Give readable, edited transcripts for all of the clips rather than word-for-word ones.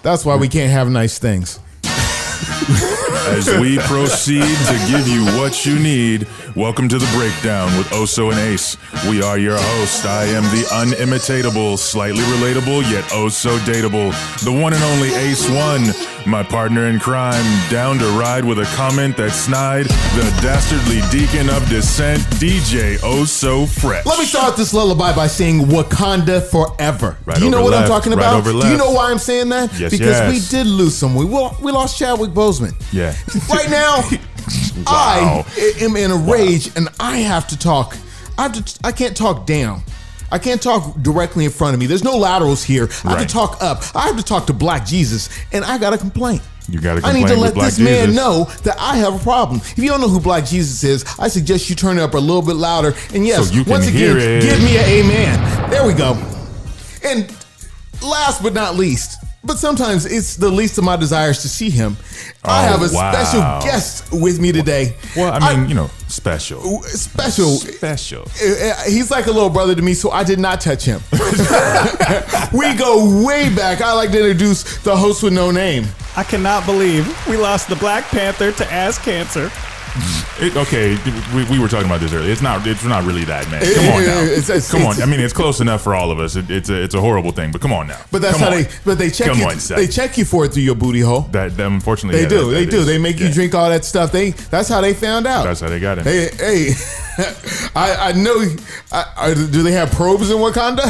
That's why we can't have nice things. As we proceed to give you what you need, welcome to The Breakdown with OSO and Ace. We are your hosts. I am the unimitatable, slightly relatable, yet oh so dateable, the one and only Ace One, my partner in crime, down to ride with a comment that snide, the dastardly deacon of dissent, DJ Oh So Fresh. Let me start this lullaby by saying Wakanda forever. Right. Do you know what I'm talking about? Right over Do you left. know why I'm saying that? Yes, because yes. we did lose some. We lost Chadwick Boseman. Yeah. Right now, Wow. I am in a rage, and I have to talk. I can't talk down. I can't talk directly in front of me. There's no laterals here. I have Right. to talk up. I have to talk to Black Jesus, and I got a complaint. You got to I complain need to with let Black this man Jesus. know that I have a problem. If you don't know who Black Jesus is, I suggest you turn it up a little bit louder. And yes, So you can once again, hear it. give me an amen. There we go. And last but not least, but sometimes it's the least of my desires to see him. I have a wow. special guest with me today. Well, I mean, special. Special. Special. He's like a little brother to me, so I did not touch him. We go way back. I like to introduce the host with no name. I cannot believe we lost the Black Panther to ass cancer. Okay, we were talking about this earlier. It's not really that, man. Come on now. Come on. I mean, it's close enough for all of us. It's a horrible thing, but come on now. But that's Come how on. they check Come you. on, Seth. They check you for it through your booty hole. That unfortunately They do. that They do. is. They make you Yeah. drink all that stuff. That's how they found out. That's how they got it. Hey, I know. Do they have probes in Wakanda?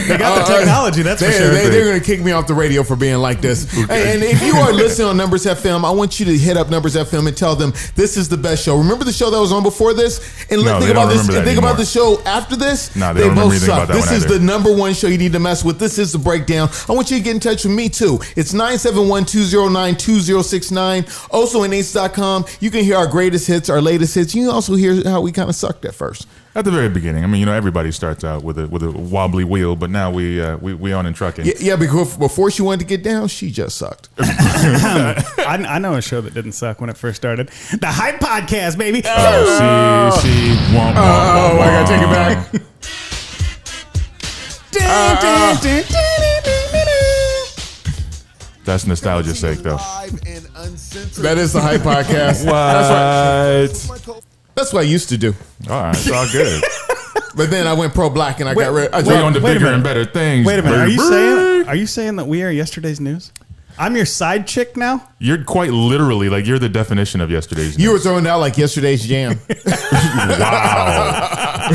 They got the technology, that's for sure. They're going to kick me off the radio for being like this. Hey, and if you are listening on Numbers FM, I want you to hit up Numbers FM and tell them this is the best show. Remember the show that was on before this? And No, think they about don't this. remember that And think anymore. about the show after this. No, they don't remember both anything suck. about that This one is either. the number one show you need to mess with. This is The Breakdown. I want you to get in touch with me too. It's 971-209-2069. Also in Ace.com. You can hear our greatest hits, our latest hits. You can also hear how we kind of sucked at first. At the very beginning, I mean, everybody starts out with a wobbly wheel, but now we on in trucking. Yeah, because before she wanted to get down, she just sucked. I know a show that didn't suck when it first started. The Hype Podcast, baby. Oh, see, womp, womp, I gotta take it back. That's nostalgia's sake, though. That is the Hype Podcast. What? That's what I used to do. All right, it's all good. But then I went pro-black and I got rid. We on to wait a bigger minute. and better things. Wait a minute. baby. Are you saying that we are yesterday's news? I'm your side chick now? You're quite literally like you're the definition of yesterday's. You were news. throwing out like yesterday's jam. Wow.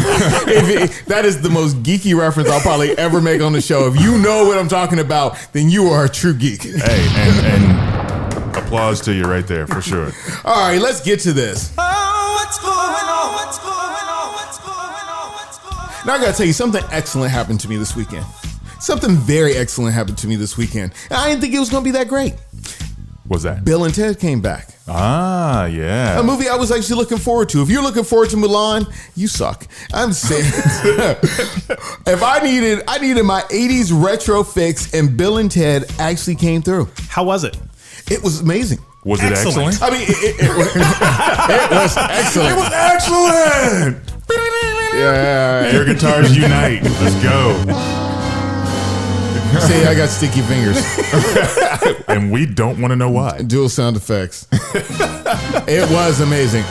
That is the most geeky reference I'll probably ever make on the show. If you know what I'm talking about, then you are a true geek. Hey, and applause to you right there for sure. All right, let's get to this. Now I gotta tell you, something excellent happened to me this weekend. Something very excellent happened to me this weekend. And I didn't think it was gonna be that great. What's that? Bill and Ted came back. Ah, yeah. A movie I was actually looking forward to. If you're looking forward to Mulan, you suck. I'm saying, if I needed my 80s retro fix, and Bill and Ted actually came through. How was it? It was amazing. Was it excellent? I mean, it was excellent. It was excellent. Yeah. Air guitars unite. Let's go. See, I got sticky fingers. And we don't want to know why. Dual sound effects. It was amazing.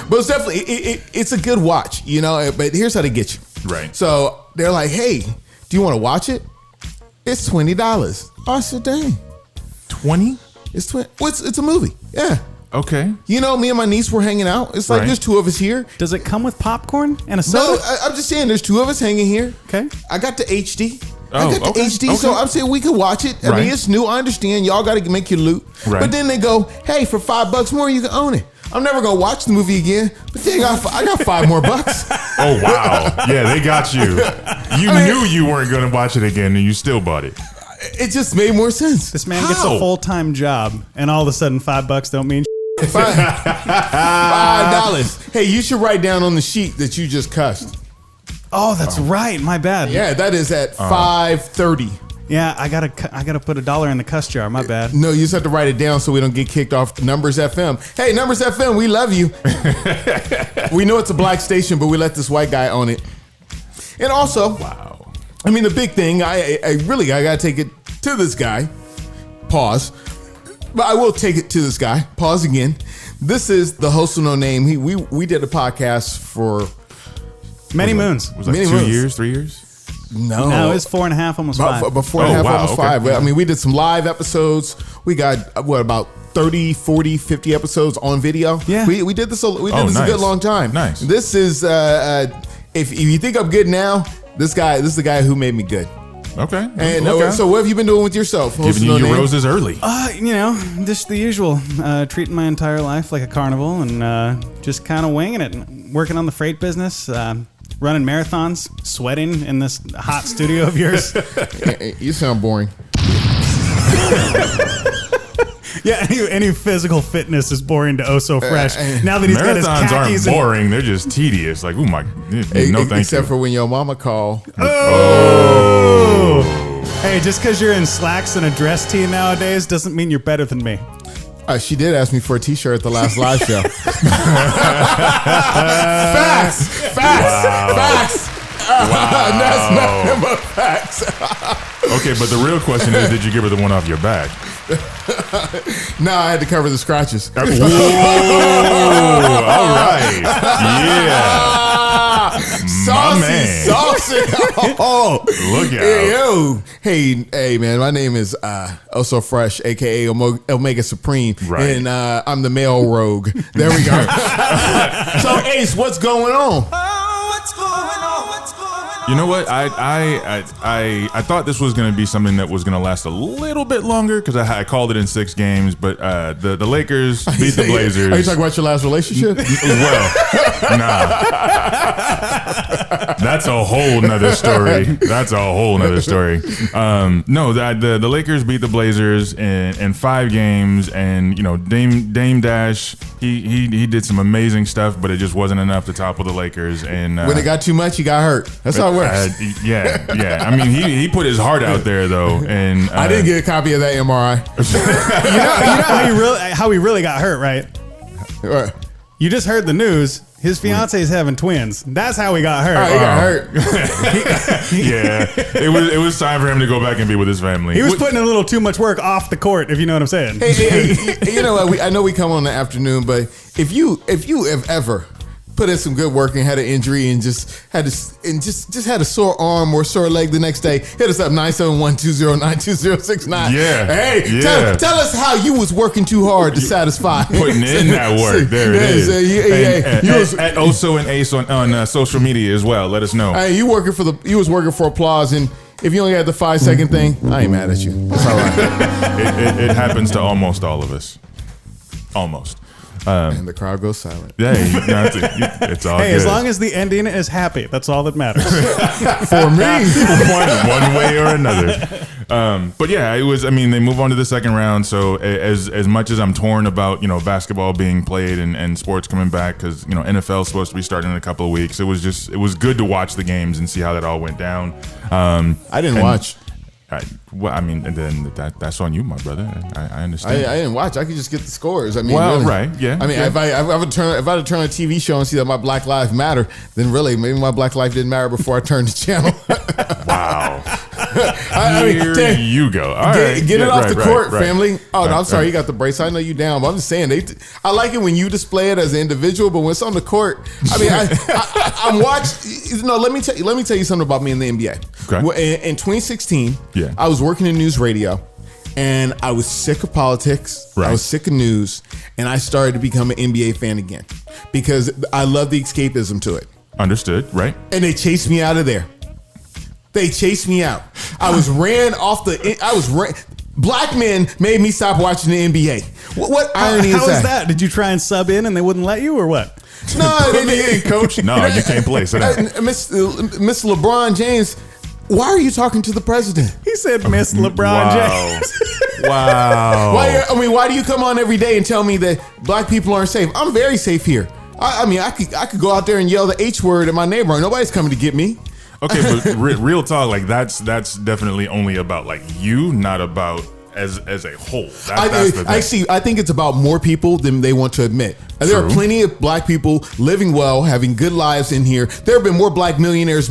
But it's definitely, it's a good watch, you know, but here's how they get you. Right. So they're like, hey, do you want to watch it? It's $20. I said, dang. 20? It's it's a movie. Yeah. Okay. You know, me and my niece were hanging out. It's like Right. there's two of us here. Does it come with popcorn and a No, soda? I'm just saying there's two of us hanging here. Okay. I got the HD. Oh, I got the okay, HD, so okay. I'm saying we could watch it. I Right. mean, it's new. I understand. Y'all got to make your loot. Right. But then they go, hey, for $5 more, you can own it. I'm never going to watch the movie again. But then I got $5 more. Oh, wow. Yeah, they got you. You knew you weren't going to watch it again, and you still bought it. It just made more sense. This man gets How? a full-time job, and all of a sudden $5 don't mean $5. Hey, you should write down on the sheet that you just cussed. Oh, that's right. My bad. Yeah, that is at 5:30. Yeah, I gotta put $1 in the cuss jar. My bad. No, you just have to write it down so we don't get kicked off Numbers FM. Hey, Numbers FM, we love you. We know it's a black station, but we let this white guy own it. And also, Wow. I mean, the big thing, I got to take it to this guy. Pause. But I will take it to this guy. Pause again. This is the host of No Name. We did a podcast for many moons. Was it like 2 years, 3 years? No, it's 4.5, almost 5. About 4.5, almost 5. Okay. I mean, we did some live episodes. We got, about 30, 40, 50 episodes on video. Yeah. We did this a good long time. Nice. This is, if you think I'm good now, this is the guy who made me good. Okay. And okay. so what have you been doing with yourself? Giving you your roses early. Just the usual. Treating my entire life like a carnival and just kind of winging it. Working on the freight business, running marathons, sweating in this hot studio of yours. You sound boring. Yeah, any physical fitness is boring to OSO Fresh. Now that he's got his Marathons khakis aren't boring. They're just tedious. Like, oh my, no thank you. Except for when your mama call. Oh! Hey, just because you're in slacks and a dress tee nowadays doesn't mean you're better than me. She did ask me for a t-shirt at the last live show. Facts. Wow. That's nothing but facts. Okay, but the real question is, did you give her the one off your back? No, I had to cover the scratches. Whoa! All right. Yeah. Saucy. Oh, Look out. Hey, yo. Hey, man, my name is OSO Fresh, a.k.a. Omega Supreme. Right. And I'm the male rogue. There we go. So, Ace, what's going on? You know what? I thought this was going to be something that was going to last a little bit longer because I called it in 6 games, but the Lakers beat the Blazers. Are you talking about your last relationship? Well, nah. That's a whole nother story. No, the Lakers beat the Blazers in 5 games, and Dame Dash he did some amazing stuff, but it just wasn't enough to topple the Lakers. And when it got too much, he got hurt. That's how it works. Yeah. I mean, he put his heart out there though, and I didn't get a copy of that MRI. you know how he really got hurt, right? You just heard the news. His fiance is having twins. That's how he got hurt. He got hurt. Yeah, it was time for him to go back and be with his family. He was putting a little too much work off the court, if you know what I'm saying. Hey, you know what? I know we come on in the afternoon, but if you have ever put in some good work and had an injury and just had a sore arm or sore leg the next day, hit us up 971-209-2069. Yeah. Hey, yeah. Tell us how you was working too hard to sasatisfy. Putting in that work. There it is. At OSO and Ace on social media as well. Let us know. Hey, you was working for applause, and if you only had the 5-second thing, I ain't mad at you. It's all right. It happens to almost all of us. Almost. And the crowd goes silent. Yeah, it's all good. As long as the ending is happy, that's all that matters. For me. one way or another. But yeah, it was. I mean, they move on to the second round. So as much as I'm torn about basketball being played and sports coming back, because NFL is supposed to be starting in a couple of weeks, it was good to watch the games and see how that all went down. I didn't watch. And then that's on you, my brother. I understand. I didn't watch. I could just get the scores. I mean, well, really. right, yeah. I mean, yeah. if I had to turn a TV show and see that my Black Lives Matter, then really, maybe my Black life didn't matter before I turned the channel. Wow. Here you go. All right. Get it off the court, right. family. Oh, no, I'm sorry. You got the brace. I know you down, but I'm just saying. I like it when you display it as an individual, but when it's on the court, I mean, I'm watching. No, let me tell you something about me in the NBA. Okay. In 2016, yeah. I was working in news radio, and I was sick of politics. Right. I was sick of news, and I started to become an NBA fan again because I love the escapism to it. Understood. Right. And they chased me out of there. They chased me out. I was ran off Black men made me stop watching the NBA. What irony is that? How is that? Did you try and sub in and they wouldn't let you, or what? No, they didn't, coach. No, you can't play. So Miss LeBron James, why are you talking to the president? He said Miss LeBron James. Wow. Why do you come on every day and tell me that black people aren't safe? I'm very safe here. I could go out there and yell the H word at my neighbor and nobody's coming to get me. Okay, but real talk, like that's definitely only about like you, not about as a whole. I think it's about more people than they want to admit. There are plenty of black people living well, having good lives in here. There have been more black millionaires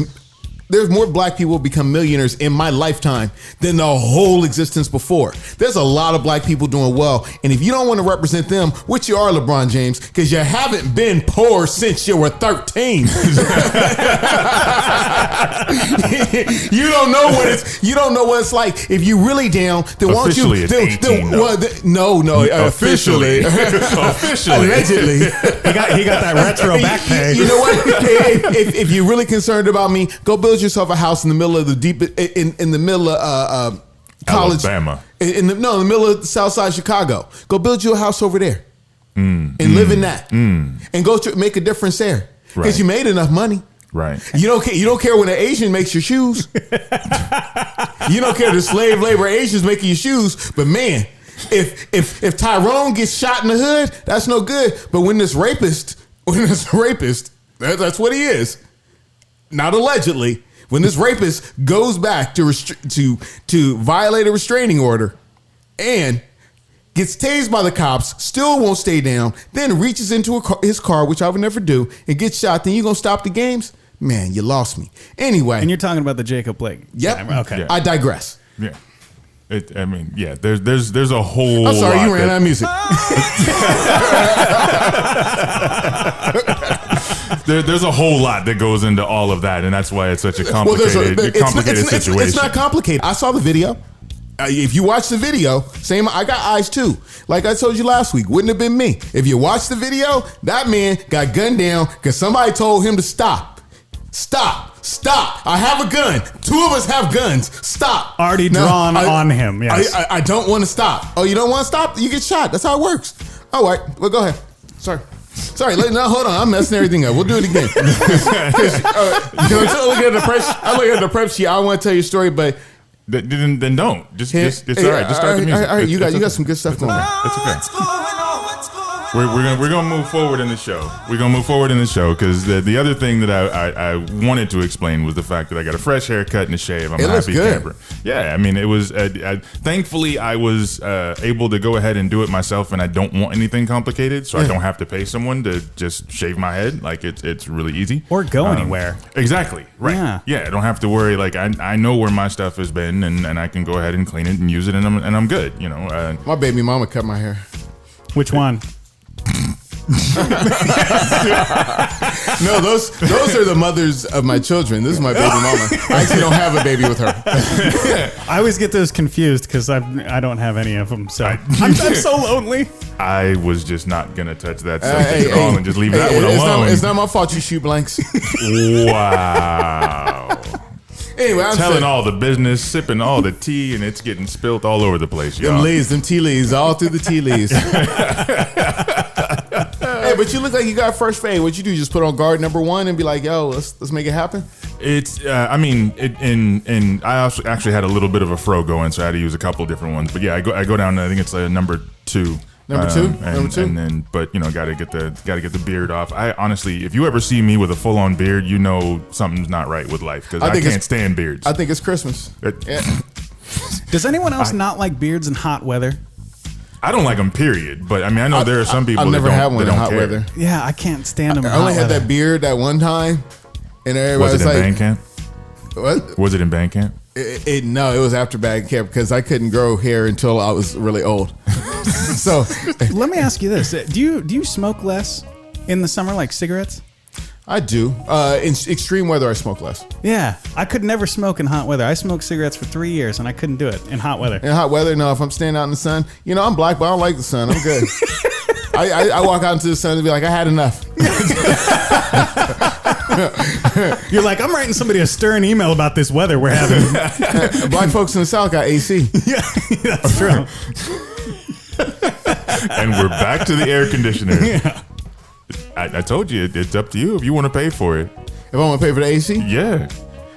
there's more black people become millionaires in my lifetime than the whole existence before. There's a lot of black people doing well. And if you don't want to represent them, which you are, LeBron James, because you haven't been poor since you were 13. You don't know what it's like. If you really down, then why don't you? Officially. Allegedly. He got that retro back pay. You know what? If you're really concerned about me, go build yourself a house in the middle of the deep in the middle of college, Alabama. In the middle of South Side Chicago. Go build you a house over there and live in that, and go to make a difference there because you made enough money. Right. You don't care when an Asian makes your shoes. You don't care the slave labor Asians making your shoes. But man, if Tyrone gets shot in the hood, that's no good. But when this rapist, that's what he is. Not allegedly. When this rapist goes back to violate a restraining order and gets tased by the cops, still won't stay down, then reaches into his car, which I would never do, and gets shot, then you going to stop the games? Man, you lost me. Anyway. And you're talking about the Jacob Blake. Yep. Okay. Yeah. I digress. Yeah. There's a whole I'm sorry, you ran out of music. There's a whole lot that goes into all of that, and that's why it's such a complicated situation. It's not complicated. I saw the video. If you watch the video, I got eyes too. Like I told you last week, wouldn't have been me. If you watch the video, that man got gunned down because somebody told him to stop. Stop. I have a gun. Two of us have guns. Stop. Already drawn on him. Yes. I don't want to stop. Oh, you don't want to stop? You get shot. That's how it works. All right. Well, go ahead. Sorry. No, hold on. I'm messing everything up. We'll do it again. I look at the prep sheet. I want to tell you a story, but then don't. It's all right. Just start the music. All right. You got some good stuff going on. It's okay. We're gonna move forward in the show. We're gonna move forward in the show because the other thing that I wanted to explain was the fact that I got a fresh haircut and a shave. I'm a happy camper. Yeah, I mean it was. Thankfully, I was able to go ahead and do it myself, and I don't want anything complicated, so I don't have to pay someone to just shave my head. Like it's really easy. Or go anywhere. Exactly. Right. Yeah. I don't have to worry. Like I know where my stuff has been, and I can go ahead and clean it and use it, and I'm good. You know. My baby mama cut my hair. Which one? No, those are the mothers of my children. This is my baby mama. I actually don't have a baby with her. I always get those confused because I don't have any of them. So I'm so lonely. I was just not gonna touch that subject at all and just leave that one alone. It's not my fault you shoot blanks. Wow. Anyway, I'm telling all the business, sipping all the tea, and it's getting spilt all over the place, y'all. Them tea leaves, all through the tea leaves. Hey, but you look like you got fresh fade. What'd you do? Just put on guard number one and be like, "Yo, let's make it happen." It's, and I also actually had a little bit of a fro going, so I had to use a couple different ones. But yeah, I go down. I think it's number two. Number two, and then, but gotta get the beard off. I honestly, if you ever see me with a full on beard, you know something's not right with life because I can't stand beards. I think it's Christmas. Does anyone else not like beards in hot weather? I don't like them, period. But I mean, I know there are some people. I've never had one in hot care. weather. Yeah, I can't stand them. I only had that beard that one time, and everybody was it in band camp? What was it in band camp? No, it was after band camp because I couldn't grow hair until I was really old. So let me ask you this: Do you smoke less in the summer, like cigarettes? I do. In extreme weather, I smoke less. Yeah, I could never smoke in hot weather. I smoked cigarettes for 3 years, and I couldn't do it in hot weather. In hot weather, no. If I'm standing out in the sun, I'm black, but I don't like the sun. I'm good. I walk out into the sun and be like, I had enough. You're like, I'm writing somebody a stern email about this weather we're having. Black folks in the South got AC. Yeah, that's true. And we're back to the air conditioner. Yeah. I told you, it's up to you if you want to pay for it. If I want to pay for the AC? Yeah.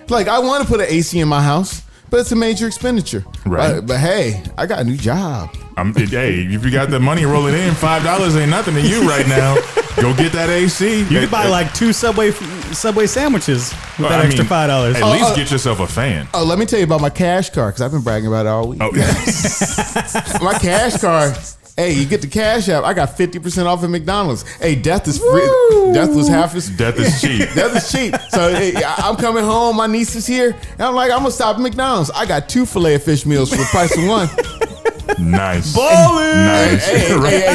Like, I want to put an AC in my house, but it's a major expenditure. Right. But hey, I got a new job. Hey, if you got the money rolling in, $5 ain't nothing to you right now. Go get that AC. You could buy like 2 Subway sandwiches with that extra $5. At least get yourself a fan. Oh, let me tell you about my cash card because I've been bragging about it all week. Oh, my cash card Hey, you get the Cash App. I got 50% off at McDonald's. Hey, death is free. Death was half as Death is cheap. Death is cheap. So hey, I'm coming home. My niece is here. And I'm like, I'm gonna stop at McDonald's. I got 2 filet of fish meals for the price of 1. Nice. Ballin'. Nice. Hey.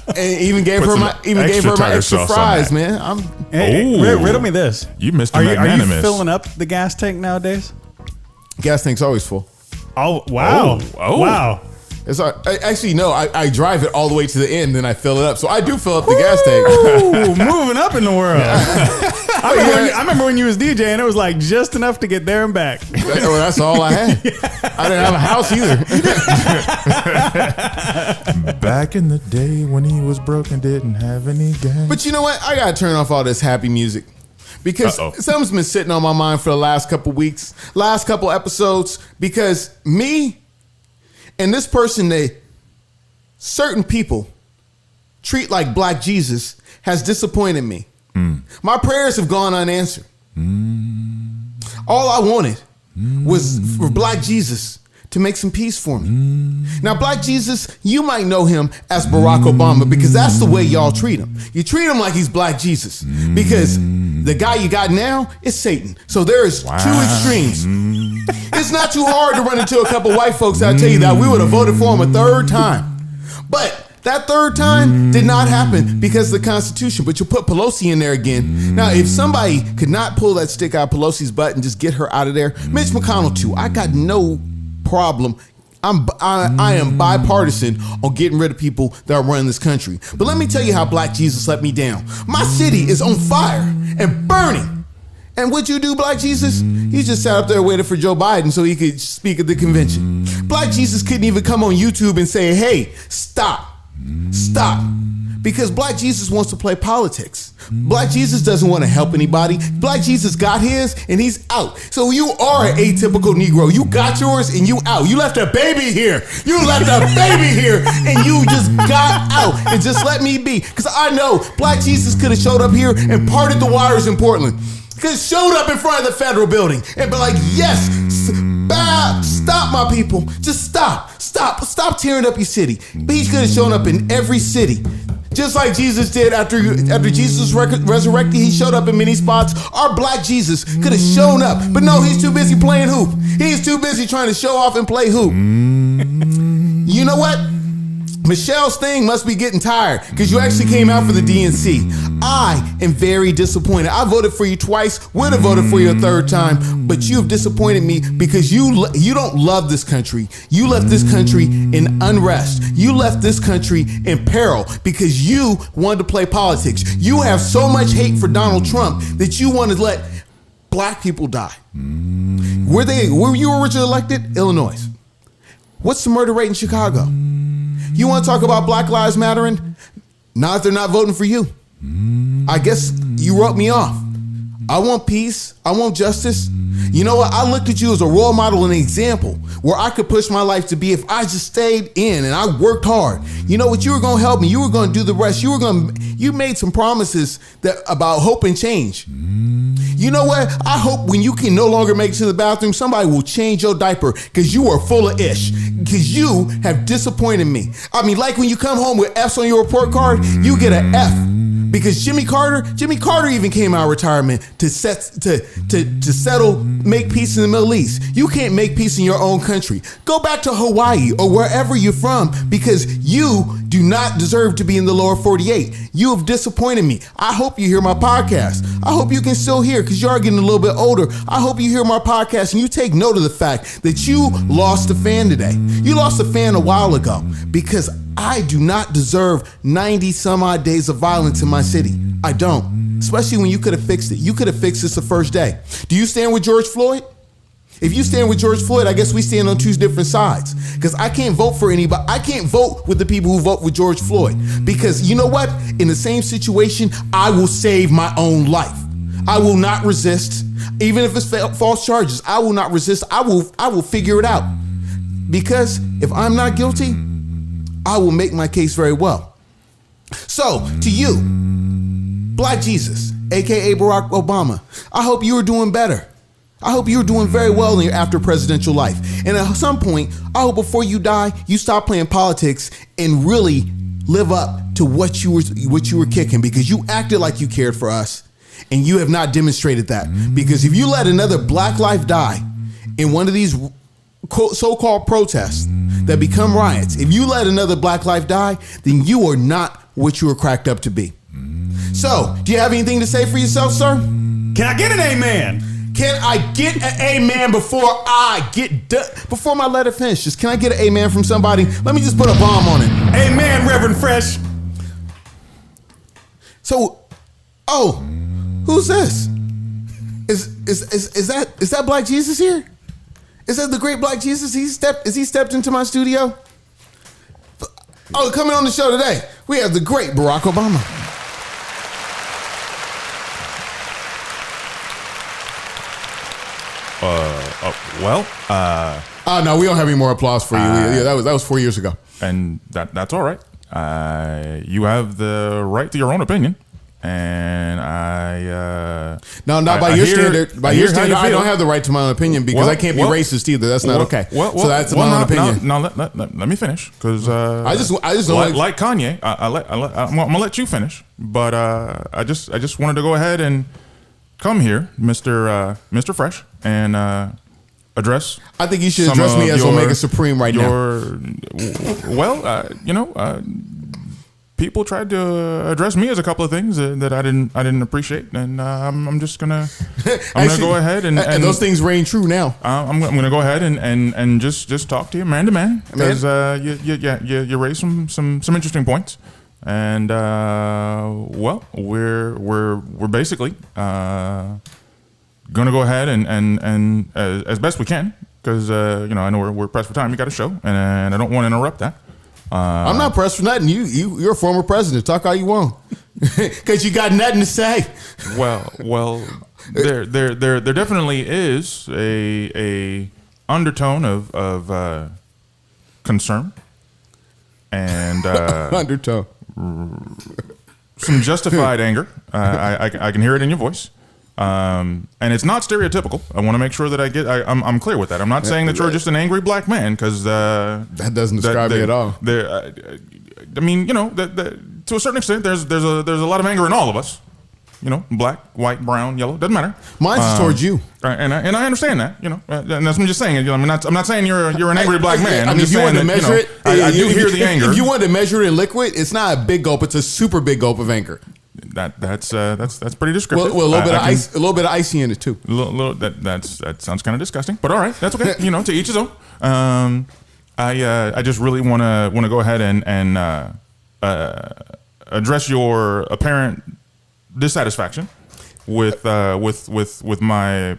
And even gave her my extra fries, man. Hey, riddle me this. You Mr. Are Magnanimous. you filling up the gas tank nowadays? Gas tank's always full. Oh, wow. Oh. Wow. It's actually no. I drive it all the way to the end, then I fill it up. So I do fill up the gas tank. Ooh, moving up in the world. I remember when you was DJing, it was like just enough to get there and back. Well, that's all I had. I didn't have a house either. Back in the day when he was broke and didn't have any gas. But you know what? I gotta turn off all this happy music because something's been sitting on my mind for the last couple weeks, last couple episodes. Because me and this person, certain people treat like Black Jesus has disappointed me. My prayers have gone unanswered. All I wanted was for Black Jesus to make some peace for me. Now, Black Jesus, you might know him as Barack Obama because that's the way y'all treat him. You treat him like he's Black Jesus because the guy you got now is Satan. So there is 2 extremes. It's not too hard to run into a couple white folks that'll tell you that we would have voted for him a 3rd time. But that 3rd time did not happen because of the Constitution. But you put Pelosi in there again. Now, if somebody could not pull that stick out of Pelosi's butt and just get her out of there, Mitch McConnell too. I got no problem. I am bipartisan on getting rid of people that are running this country. But let me tell you how Black Jesus let me down. My city is on fire and burning. And what you do, Black Jesus? He just sat up there waiting for Joe Biden so he could speak at the convention. Black Jesus couldn't even come on YouTube and say, hey, stop. Because Black Jesus wants to play politics. Black Jesus doesn't want to help anybody. Black Jesus got his and he's out. So you are an atypical Negro. You got yours and you out. You left a baby here. You left a baby here and you just got out and just let me be. Because I know Black Jesus could have showed up here and parted the wires in Portland. Could have showed up in front of the federal building and be like, yes, stop my people. Just stop tearing up your city. But he could have shown up in every city. Just like Jesus did after Jesus resurrected, he showed up in many spots. Our Black Jesus could have shown up, but no, he's too busy playing hoop. He's too busy trying to show off and play hoop. You know what? Michelle's thing must be getting tired because you actually came out for the DNC. I am very disappointed. I voted for you twice, would have voted for you a 3rd time, but you have disappointed me because you don't love this country. You left this country in unrest. You left this country in peril because you wanted to play politics. You have so much hate for Donald Trump that you want to let Black people die. Were you originally elected? Illinois. What's the murder rate in Chicago? You want to talk about Black Lives Mattering? Not if they're not voting for you. I guess you wrote me off. I want peace. I want justice. You know what? I looked at you as a role model and an example where I could push my life to be if I just stayed in and I worked hard. You know what? You were going to help me. You were going to do the rest. You made some promises about hope and change. You know what? I hope when you can no longer make it to the bathroom, somebody will change your diaper because you are full of ish. Because you have disappointed me. I mean, like when you come home with F's on your report card, you get an F. Because Jimmy Carter even came out of retirement to settle, make peace in the Middle East. You can't make peace in your own country. Go back to Hawaii or wherever you're from because you do not deserve to be in the lower 48. You have disappointed me. I hope you hear my podcast. I hope you can still hear because you are getting a little bit older. I hope you hear my podcast and you take note of the fact that you lost a fan today. You lost a fan a while ago because I do not deserve 90 some odd days of violence in my city. I don't. Especially when you could have fixed it. You could have fixed this the first day. Do you stand with George Floyd? If you stand with George Floyd, I guess we stand on 2 different sides. Because I can't vote for anybody. I can't vote with the people who vote with George Floyd. Because you know what? In the same situation, I will save my own life. I will not resist. Even if it's false charges, I will not resist. I will figure it out. Because if I'm not guilty, I will make my case very well. So, to you, Black Jesus, aka Barack Obama, I hope you are doing better. I hope you're doing very well in your after presidential life. And at some point, I hope before you die, you stop playing politics and really live up to what you were kicking, because you acted like you cared for us, and you have not demonstrated that. Because if you let another black life die in one of these so-called protests that become riots, if you let another black life die, then you are not what you were cracked up to be. So, do you have anything to say for yourself, sir? Can I get an amen? Can I get an amen before I get done? Before my letter finishes, can I get an amen from somebody? Let me just put a bomb on it. Amen, Reverend Fresh. So, who's this? Is that Black Jesus here? Is that the great Black Jesus? Is he stepped into my studio? Oh, coming on the show today, we have the great Barack Obama. Oh no, we don't have any more applause for you. Yeah, that was 4 years ago, and that's all right. You have the right to your own opinion, and no, not by your standard. By your standard, I don't have the right to my own opinion because I can't be racist either. That's not okay. So that's my own opinion. Now let me finish, because I just don't like Kanye. I'm gonna let you finish, but I just wanted to go ahead and come here, Mr. Fresh, and address. I think you should address me as Omega Supreme right now. People tried to address me as a couple of things that I didn't appreciate, and I'm just gonna go ahead and those things reign true now. I'm gonna go ahead and just talk to you man to man, because you raised some interesting points. And we're basically gonna go ahead and as best we can, because I know we're pressed for time. You got a show, and I don't want to interrupt that. I'm not pressed for nothing. You're a former president. Talk all you want, because you got nothing to say. Well, there definitely is a undertone of concern and undertone. Some justified anger. I can hear it in your voice, and it's not stereotypical. I want to make sure that I'm clear with that. I'm not saying that you're just an angry black man, because that doesn't describe me at all. I mean, to a certain extent, there's a lot of anger in all of us. Black, white, brown, yellow, doesn't matter. Mine's towards you, and I understand that. And that's what I'm just saying. I'm not saying you're an angry black man. I mean, if you wanted to measure it, I do hear the anger. If you wanted to measure it in liquid, it's not a big gulp; it's a super big gulp of anger. That's pretty descriptive. Well, a little bit of ice, a little bit of icy in it too. That sounds kind of disgusting, but all right, that's okay. To each his own. I just really want to go ahead and address your apparent dissatisfaction with my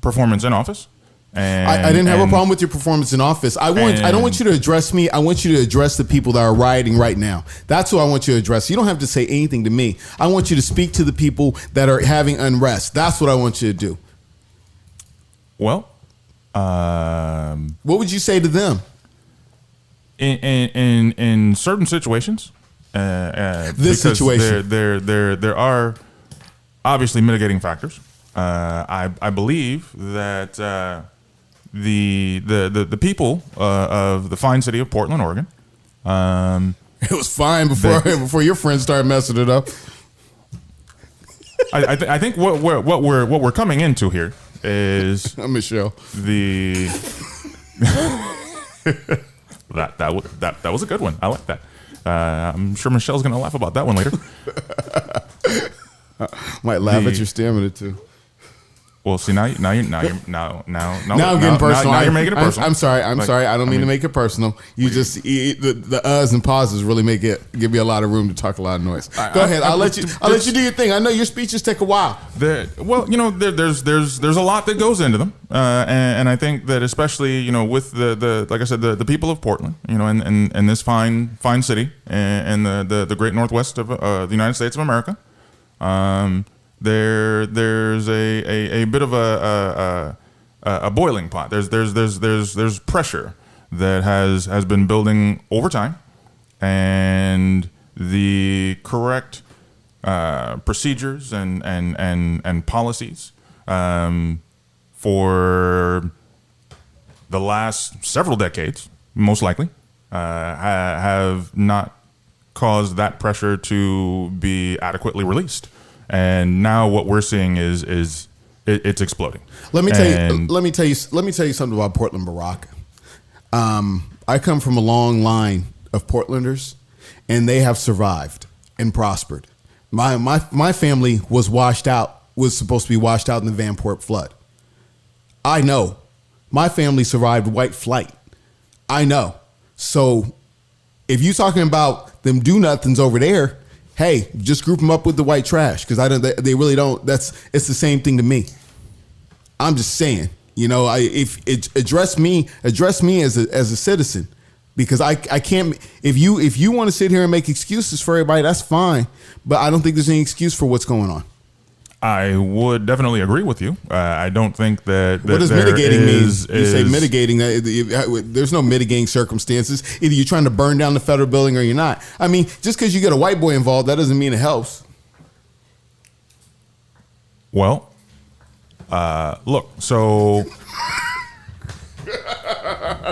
performance in office. And I didn't have a problem with your performance in office. I don't want you to address me. I want you to address the people that are rioting right now. That's who I want you to address. You don't have to say anything to me. I want you to speak to the people that are having unrest. That's what I want you to do. Well, what would you say to them? In certain situations, this situation, there are obviously mitigating factors. I believe that the people of the fine city of Portland, Oregon, it was fine before your friends started messing it up. I think what we're coming into here is Michelle. That was a good one. I like that. I'm sure Michelle's gonna laugh about that one later. Might laugh at your stamina too. Well, see now you're getting personal. Now you're making it personal. I'm sorry. I don't mean to make it personal. You just the uhs and pauses really give me a lot of room to talk a lot of noise. Go ahead. I'll let you do your thing. I know your speeches take a while. There's a lot that goes into them, and I think that especially with the like I said the people of Portland, and this fine city and the great Northwest of the United States of America. There's a bit of a boiling pot. There's pressure that has been building over time, and the correct procedures and policies for the last several decades, most likely, have not caused that pressure to be adequately released. And now what we're seeing is it's exploding. Let me tell you something about Portland, Barack. I come from a long line of Portlanders, and they have survived and prospered. My family was supposed to be washed out in the Vanport flood. I know. My family survived white flight. I know. So if you're talking about them do-nothings over there, hey, just group them up with the white trash, because they really don't. It's the same thing to me. I'm just saying, address me as a citizen, because I can't. If you want to sit here and make excuses for everybody, that's fine. But I don't think there's any excuse for what's going on. I would definitely agree with you. I don't think that what does mitigating mean? You say mitigating. There's no mitigating circumstances. Either you're trying to burn down the federal building or you're not. I mean, just because you get a white boy involved, that doesn't mean it helps. Well, look. So,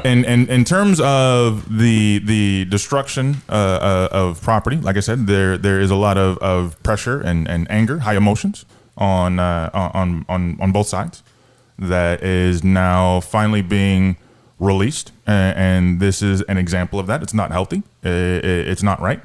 in terms of the destruction of property, like I said, there is a lot of pressure and anger, high emotions on both sides, that is now finally being released, and this is an example of that. It's not healthy. It's not right.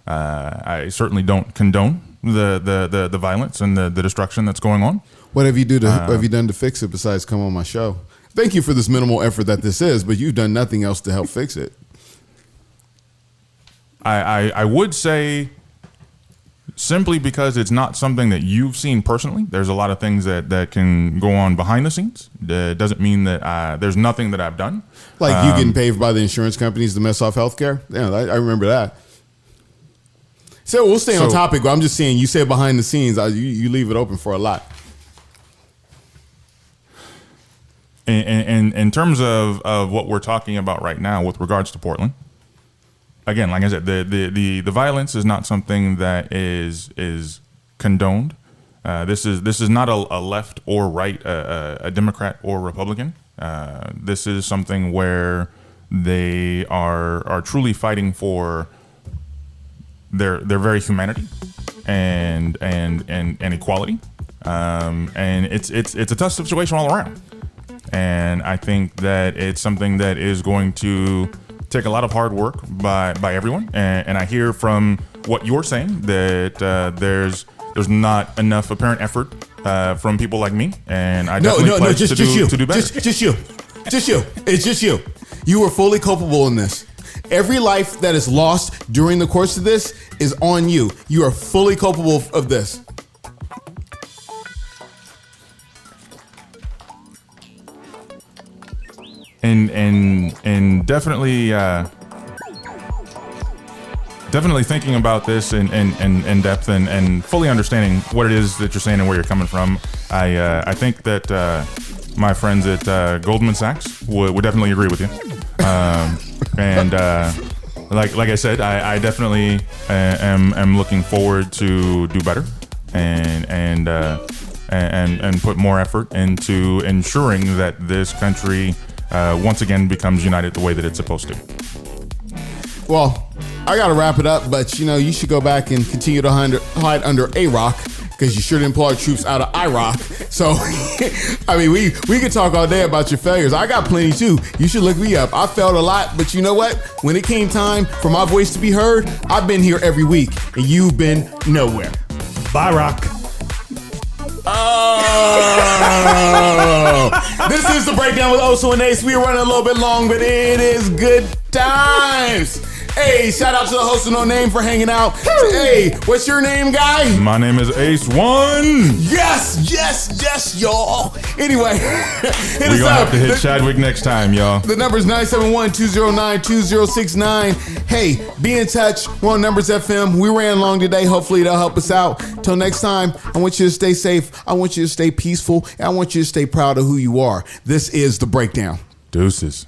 I certainly don't condone the violence and the destruction that's going on. What have you done to fix it besides come on my show? Thank you for this minimal effort that this is, but you've done nothing else to help fix it. I would say, simply because it's not something that you've seen personally, there's a lot of things that can go on behind the scenes. It doesn't mean that there's nothing that I've done. Like you getting paid by the insurance companies to mess off healthcare? Yeah, I remember that. So we'll stay on topic, but I'm just saying, you said behind the scenes, you leave it open for a lot. In terms of what we're talking about right now with regards to Portland, again, like I said, the violence is not something that is condoned. This is not a left or right, a Democrat or Republican. This is something where they are truly fighting for their very humanity and equality. And it's a tough situation all around. And I think that it's something that is going to take a lot of hard work by everyone. And I hear from what you're saying that there's not enough apparent effort from people like me. And I definitely pledge to do better. Just you. It's just you. You are fully culpable in this. Every life that is lost during the course of this is on you. You are fully culpable of this. And definitely thinking about this in depth and fully understanding what it is that you're saying and where you're coming from. I think that my friends at Goldman Sachs would definitely agree with you. And like I said, I definitely am looking forward to do better and put more effort into ensuring that this country once again becomes united the way that it's supposed to. Well, I got to wrap it up, but you should go back and continue to hide under a rock, because you sure didn't pull our troops out of Iraq. So, I mean, we could talk all day about your failures. I got plenty too. You should look me up. I failed a lot, but you know what? When it came time for my voice to be heard, I've been here every week, and you've been nowhere. Bye, Rock. Oh, this is the breakdown with OSO and Ace. We are running a little bit long, but it is good times. Hey, shout out to the host of No Name for hanging out. Hey, what's your name, guy? My name is Ace One. Yes, y'all. Anyway, we're gonna have to hit Chadwick next time, y'all. The number is 971-209-2069. Hey, be in touch. We're on Numbers FM. We ran long today. Hopefully that'll help us out. Till next time, I want you to stay safe. I want you to stay peaceful. And I want you to stay proud of who you are. This is The Breakdown. Deuces.